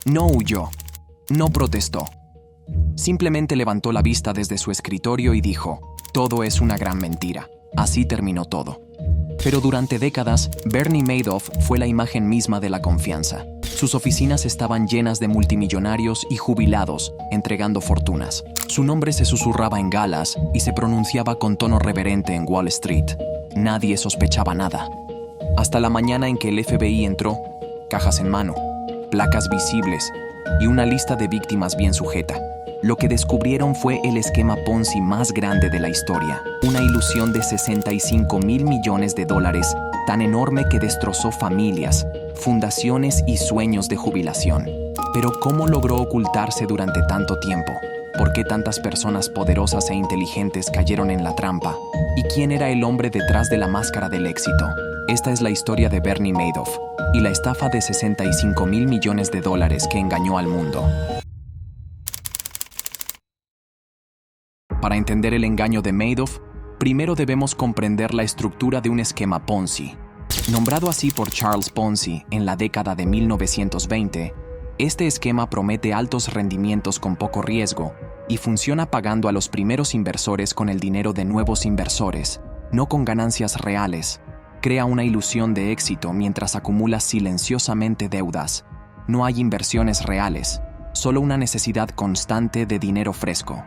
No huyó, no protestó. Simplemente levantó la vista desde su escritorio y dijo, todo es una gran mentira. Así terminó todo. Pero durante décadas, Bernie Madoff fue la imagen misma de la confianza. Sus oficinas estaban llenas de multimillonarios y jubilados, entregando fortunas. Su nombre se susurraba en galas y se pronunciaba con tono reverente en Wall Street. Nadie sospechaba nada. Hasta la mañana en que el FBI entró, cajas en mano, placas visibles y una lista de víctimas bien sujeta. Lo que descubrieron fue el esquema Ponzi más grande de la historia, una ilusión de $65 mil millones, tan enorme que destrozó familias, fundaciones y sueños de jubilación. Pero ¿cómo logró ocultarse durante tanto tiempo? ¿Por qué tantas personas poderosas e inteligentes cayeron en la trampa? ¿Y quién era el hombre detrás de la máscara del éxito? Esta es la historia de Bernie Madoff y la estafa de $65 mil millones que engañó al mundo. Para entender el engaño de Madoff, primero debemos comprender la estructura de un esquema Ponzi. Nombrado así por Charles Ponzi en la década de 1920, este esquema promete altos rendimientos con poco riesgo y funciona pagando a los primeros inversores con el dinero de nuevos inversores, no con ganancias reales. Crea una ilusión de éxito mientras acumula silenciosamente deudas. No hay inversiones reales, solo una necesidad constante de dinero fresco.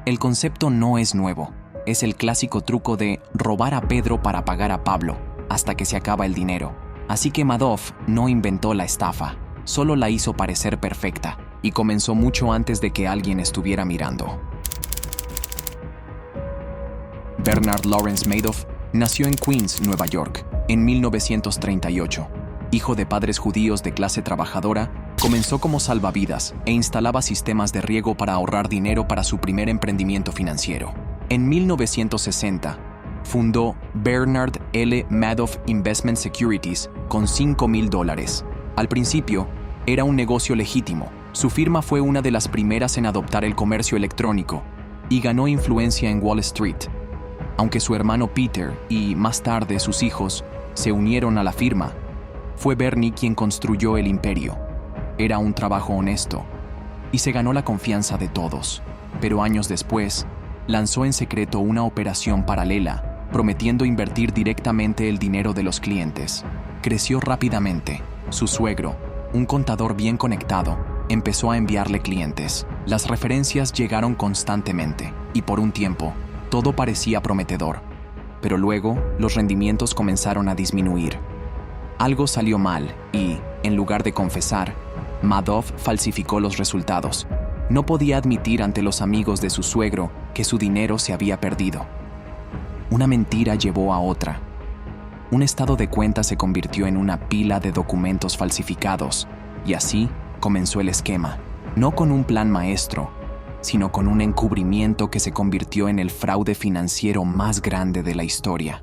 El concepto no es nuevo, es el clásico truco de robar a Pedro para pagar a Pablo, hasta que se acaba el dinero. Así que Madoff no inventó la estafa, solo la hizo parecer perfecta, y comenzó mucho antes de que alguien estuviera mirando. Bernard Lawrence Madoff nació en Queens, Nueva York, en 1938. Hijo de padres judíos de clase trabajadora, comenzó como salvavidas e instalaba sistemas de riego para ahorrar dinero para su primer emprendimiento financiero. En 1960, fundó Bernard L. Madoff Investment Securities con $5,000. Al principio, era un negocio legítimo. Su firma fue una de las primeras en adoptar el comercio electrónico y ganó influencia en Wall Street. Aunque su hermano Peter y, más tarde, sus hijos se unieron a la firma, fue Bernie quien construyó el imperio. Era un trabajo honesto y se ganó la confianza de todos. Pero años después, lanzó en secreto una operación paralela, prometiendo invertir directamente el dinero de los clientes. Creció rápidamente. Su suegro, un contador bien conectado, empezó a enviarle clientes. Las referencias llegaron constantemente y por un tiempo, todo parecía prometedor. Pero luego, los rendimientos comenzaron a disminuir. Algo salió mal y, en lugar de confesar, Madoff falsificó los resultados. No podía admitir ante los amigos de su suegro que su dinero se había perdido. Una mentira llevó a otra. Un estado de cuenta se convirtió en una pila de documentos falsificados, y así comenzó el esquema, no con un plan maestro, sino con un encubrimiento que se convirtió en el fraude financiero más grande de la historia.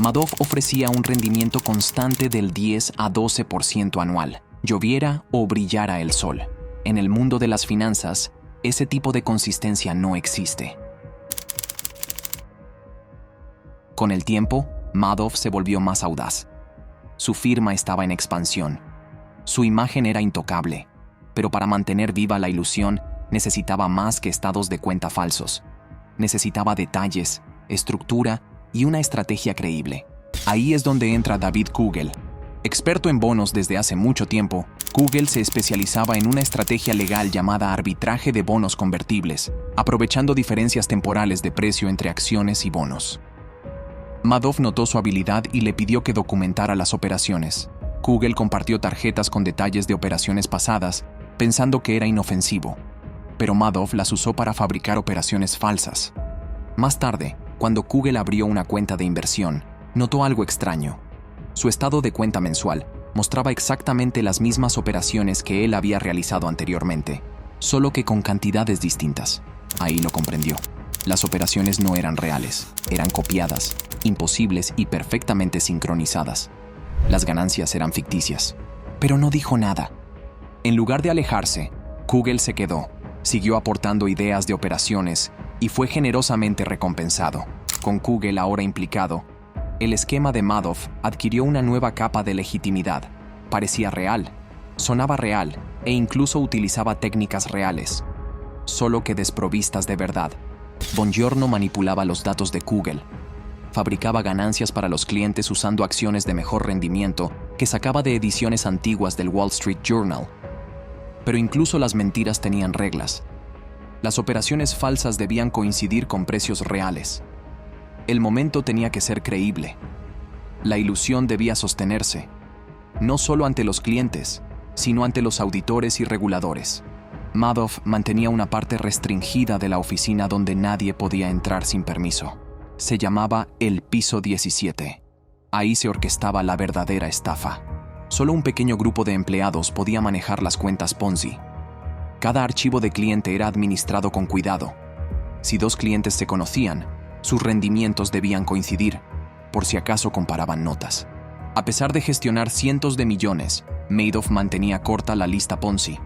Madoff ofrecía un rendimiento constante del 10 a 12% anual, lloviera o brillara el sol. En el mundo de las finanzas, ese tipo de consistencia no existe. Con el tiempo, Madoff se volvió más audaz. Su firma estaba en expansión. Su imagen era intocable, pero para mantener viva la ilusión, necesitaba más que estados de cuenta falsos. Necesitaba detalles, estructura y una estrategia creíble. Ahí es donde entra David Kugel. Experto en bonos desde hace mucho tiempo, Kugel se especializaba en una estrategia legal llamada arbitraje de bonos convertibles, aprovechando diferencias temporales de precio entre acciones y bonos. Madoff notó su habilidad y le pidió que documentara las operaciones. Kugel compartió tarjetas con detalles de operaciones pasadas, pensando que era inofensivo, pero Madoff las usó para fabricar operaciones falsas. Más tarde, cuando Kugel abrió una cuenta de inversión, notó algo extraño. Su estado de cuenta mensual mostraba exactamente las mismas operaciones que él había realizado anteriormente, solo que con cantidades distintas. Ahí lo comprendió. Las operaciones no eran reales, eran copiadas, imposibles y perfectamente sincronizadas. Las ganancias eran ficticias. Pero no dijo nada. En lugar de alejarse, Kugel se quedó, siguió aportando ideas de operaciones y fue generosamente recompensado. Con Kugel ahora implicado, el esquema de Madoff adquirió una nueva capa de legitimidad. Parecía real, sonaba real e incluso utilizaba técnicas reales, solo que desprovistas de verdad. Bongiorno manipulaba los datos de Google, fabricaba ganancias para los clientes usando acciones de mejor rendimiento que sacaba de ediciones antiguas del Wall Street Journal. Pero incluso las mentiras tenían reglas. Las operaciones falsas debían coincidir con precios reales. El momento tenía que ser creíble. La ilusión debía sostenerse, no solo ante los clientes, sino ante los auditores y reguladores. Madoff mantenía una parte restringida de la oficina donde nadie podía entrar sin permiso. Se llamaba el Piso 17. Ahí se orquestaba la verdadera estafa. Solo un pequeño grupo de empleados podía manejar las cuentas Ponzi. Cada archivo de cliente era administrado con cuidado. Si 2 clientes se conocían, sus rendimientos debían coincidir, por si acaso comparaban notas. A pesar de gestionar cientos de millones, Madoff mantenía corta la lista Ponzi.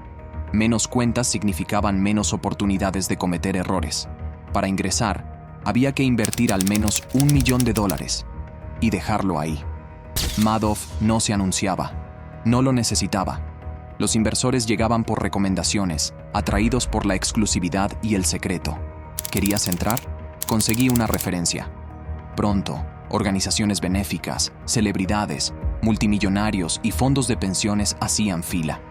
Menos cuentas significaban menos oportunidades de cometer errores. Para ingresar, había que invertir al menos $1 millón y dejarlo ahí. Madoff no se anunciaba, no lo necesitaba. Los inversores llegaban por recomendaciones, atraídos por la exclusividad y el secreto. ¿Querías entrar? Conseguí una referencia. Pronto, organizaciones benéficas, celebridades, multimillonarios y fondos de pensiones hacían fila.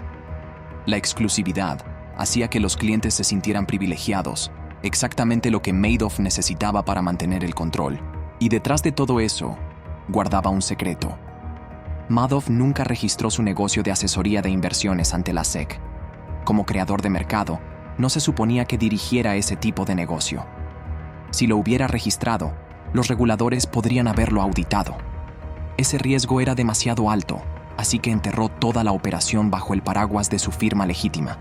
La exclusividad hacía que los clientes se sintieran privilegiados, exactamente lo que Madoff necesitaba para mantener el control. Y detrás de todo eso, guardaba un secreto. Madoff nunca registró su negocio de asesoría de inversiones ante la SEC. Como creador de mercado, no se suponía que dirigiera ese tipo de negocio. Si lo hubiera registrado, los reguladores podrían haberlo auditado. Ese riesgo era demasiado alto, así que enterró toda la operación bajo el paraguas de su firma legítima.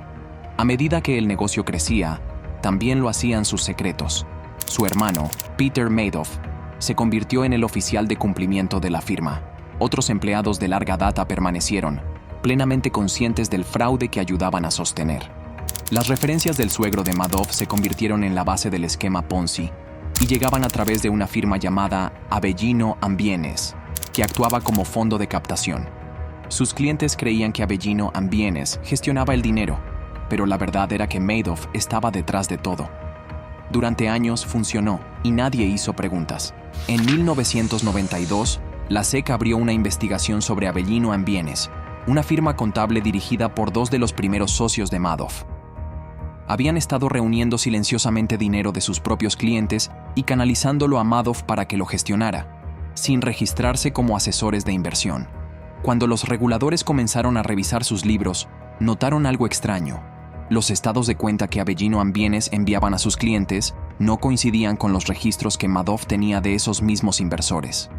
A medida que el negocio crecía, también lo hacían sus secretos. Su hermano, Peter Madoff, se convirtió en el oficial de cumplimiento de la firma. Otros empleados de larga data permanecieron, plenamente conscientes del fraude que ayudaban a sostener. Las referencias del suegro de Madoff se convirtieron en la base del esquema Ponzi y llegaban a través de una firma llamada Avellino & Bienes, que actuaba como fondo de captación. Sus clientes creían que Avellino & Bienes gestionaba el dinero, pero la verdad era que Madoff estaba detrás de todo. Durante años funcionó y nadie hizo preguntas. En 1992, la SEC abrió una investigación sobre Avellino & Bienes, una firma contable dirigida por 2 de los primeros socios de Madoff. Habían estado reuniendo silenciosamente dinero de sus propios clientes y canalizándolo a Madoff para que lo gestionara, sin registrarse como asesores de inversión. Cuando los reguladores comenzaron a revisar sus libros, notaron algo extraño. Los estados de cuenta que Avellino & Bienes enviaban a sus clientes no coincidían con los registros que Madoff tenía de esos mismos inversores.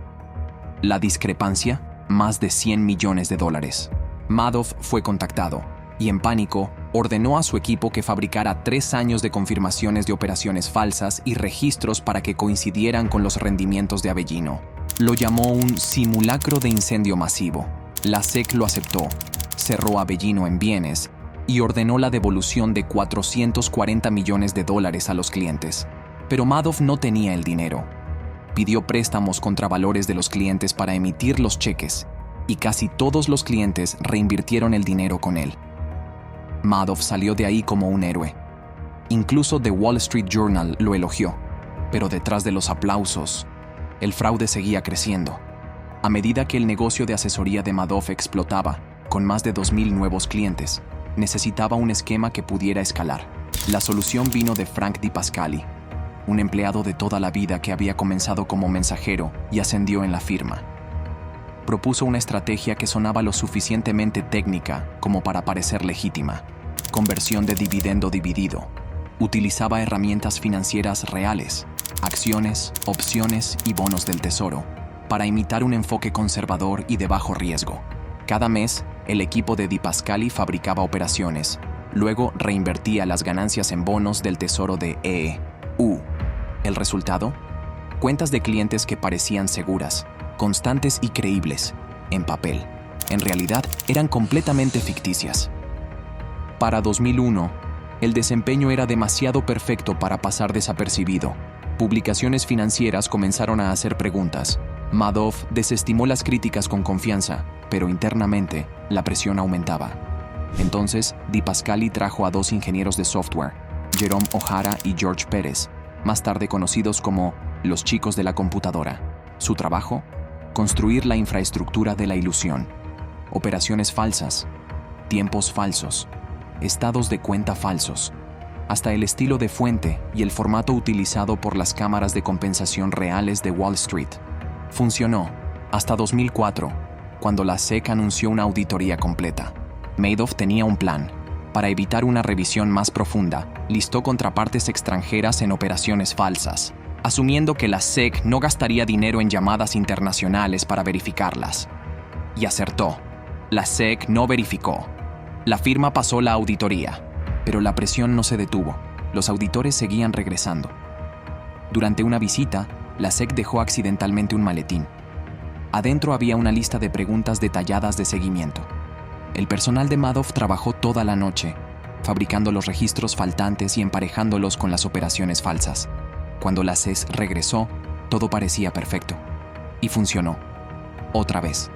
La discrepancia, más de $100 millones. Madoff fue contactado y, en pánico, ordenó a su equipo que fabricara 3 años de confirmaciones de operaciones falsas y registros para que coincidieran con los rendimientos de Avellino. Lo llamó un simulacro de incendio masivo. La SEC lo aceptó, cerró Avellino & Bienes y ordenó la devolución de $440 millones a los clientes. Pero Madoff no tenía el dinero. Pidió préstamos contra valores de los clientes para emitir los cheques, y casi todos los clientes reinvirtieron el dinero con él. Madoff salió de ahí como un héroe. Incluso The Wall Street Journal lo elogió, pero detrás de los aplausos, el fraude seguía creciendo. A medida que el negocio de asesoría de Madoff explotaba, con más de 2,000 nuevos clientes, necesitaba un esquema que pudiera escalar. La solución vino de Frank DiPascali, un empleado de toda la vida que había comenzado como mensajero y ascendió en la firma. Propuso una estrategia que sonaba lo suficientemente técnica como para parecer legítima: conversión de dividendo dividido. Utilizaba herramientas financieras reales, acciones, opciones y bonos del tesoro, para imitar un enfoque conservador y de bajo riesgo. Cada mes, el equipo de DiPascali fabricaba operaciones, luego reinvertía las ganancias en bonos del tesoro de EU. ¿El resultado? Cuentas de clientes que parecían seguras, constantes y creíbles, en papel. En realidad, eran completamente ficticias. Para 2001, el desempeño era demasiado perfecto para pasar desapercibido. Publicaciones financieras comenzaron a hacer preguntas. Madoff desestimó las críticas con confianza, pero internamente la presión aumentaba. Entonces, DePascali trajo a dos ingenieros de software, Jerome O'Hara y George Pérez, más tarde conocidos como los chicos de la computadora. Su trabajo: construir la infraestructura de la ilusión. Operaciones falsas, tiempos falsos, estados de cuenta falsos, hasta el estilo de fuente y el formato utilizado por las cámaras de compensación reales de Wall Street. Funcionó hasta 2004, cuando la SEC anunció una auditoría completa. Madoff tenía un plan. Para evitar una revisión más profunda, listó contrapartes extranjeras en operaciones falsas, asumiendo que la SEC no gastaría dinero en llamadas internacionales para verificarlas. Y acertó. La SEC no verificó. La firma pasó la auditoría, pero la presión no se detuvo. Los auditores seguían regresando. Durante una visita, la SEC dejó accidentalmente un maletín. Adentro había una lista de preguntas detalladas de seguimiento. El personal de Madoff trabajó toda la noche, fabricando los registros faltantes y emparejándolos con las operaciones falsas. Cuando la SEC regresó, todo parecía perfecto. Y funcionó. Otra vez.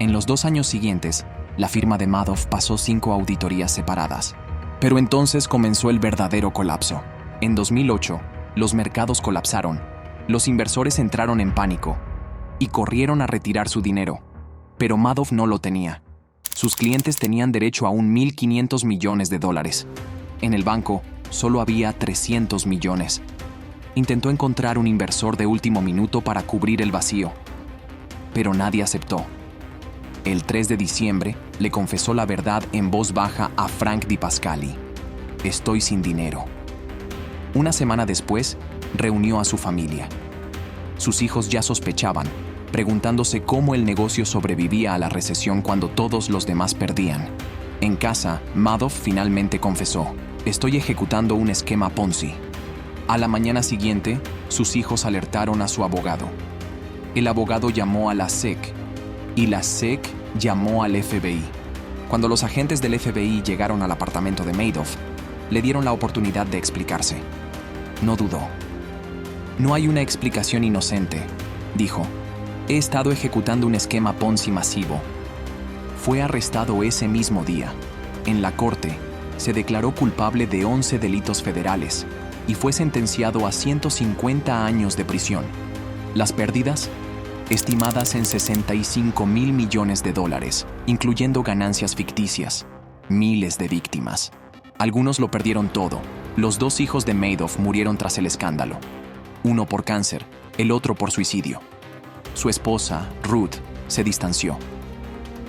En los 2 años siguientes, la firma de Madoff pasó 5 auditorías separadas. Pero entonces comenzó el verdadero colapso. En 2008, los mercados colapsaron. Los inversores entraron en pánico y corrieron a retirar su dinero. Pero Madoff no lo tenía. Sus clientes tenían derecho a $1.500 millones. En el banco, solo había 300 millones. Intentó encontrar un inversor de último minuto para cubrir el vacío, pero nadie aceptó. El 3 de diciembre, le confesó la verdad en voz baja a Frank DePascali: estoy sin dinero. Una semana después, reunió a su familia. Sus hijos ya sospechaban, preguntándose cómo el negocio sobrevivía a la recesión cuando todos los demás perdían. En casa, Madoff finalmente confesó: estoy ejecutando un esquema Ponzi. A la mañana siguiente, sus hijos alertaron a su abogado. El abogado llamó a la SEC y la SEC llamó al FBI. Cuando los agentes del FBI llegaron al apartamento de Madoff, le dieron la oportunidad de explicarse. No dudó. No hay una explicación inocente, dijo. He estado ejecutando un esquema Ponzi masivo. Fue arrestado ese mismo día. En la corte, se declaró culpable de 11 delitos federales y fue sentenciado a 150 años de prisión. Las pérdidas, estimadas en $65 mil millones, incluyendo ganancias ficticias, miles de víctimas. Algunos lo perdieron todo. Los 2 hijos de Madoff murieron tras el escándalo. Uno por cáncer, el otro por suicidio. Su esposa, Ruth, se distanció.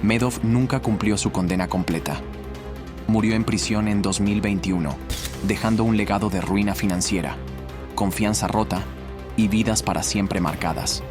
Madoff nunca cumplió su condena completa. Murió en prisión en 2021, dejando un legado de ruina financiera, confianza rota y vidas para siempre marcadas.